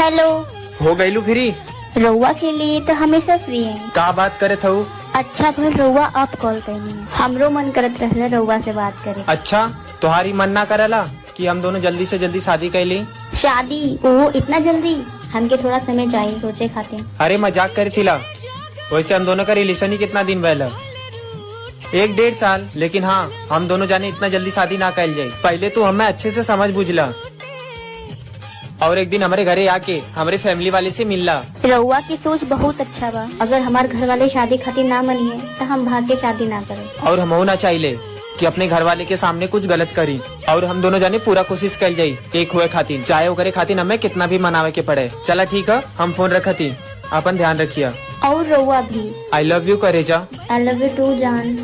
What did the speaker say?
Hello. हो गईलू free? रउआ के लिए तो हमेशा फ्री है। का बात करे थऊ? अच्छा भर रउआ अब कॉल करनी है। हमरो मन करत रहले रउआ से बात करे। अच्छा तुम्हारी मन ना करला कि हम दोनों जल्दी से जल्दी शादी कर ली? शादी? ओह इतना जल्दी? हमके थोड़ा समय चाहिए सोचे खातिर। अरे मजाक करी थीला। वैसे हम दोनों का रिलेशन ही कितना दिन पहले? 1-1.5 साल। लेकिन हाँ, हम दोनों जाने इतना जल्दी शादी ना कर जाए। पहले तू हमें अच्छे से समझ बुझला और एक दिन हमारे घरे आके हमारे फैमिली वाले से मिलला। रउआ की सोच बहुत अच्छा बा। अगर हमारे घर वाले शादी खातिर ना मनिए तो हम भाग के शादी ना करें। और हम ना चाहिए कि अपने घर वाले के सामने कुछ गलत करी। और हम दोनों जाने पूरा कोशिश कर जाये एक हुए खातिर, चाहे ओकरे खातिर हमें कितना भी मनावे के पड़े। चला ठीक है, हम फोन रखती। अपन ध्यान रखिया। और रउआ भी। आई लव यू करेजा। आई लव यू टू जान।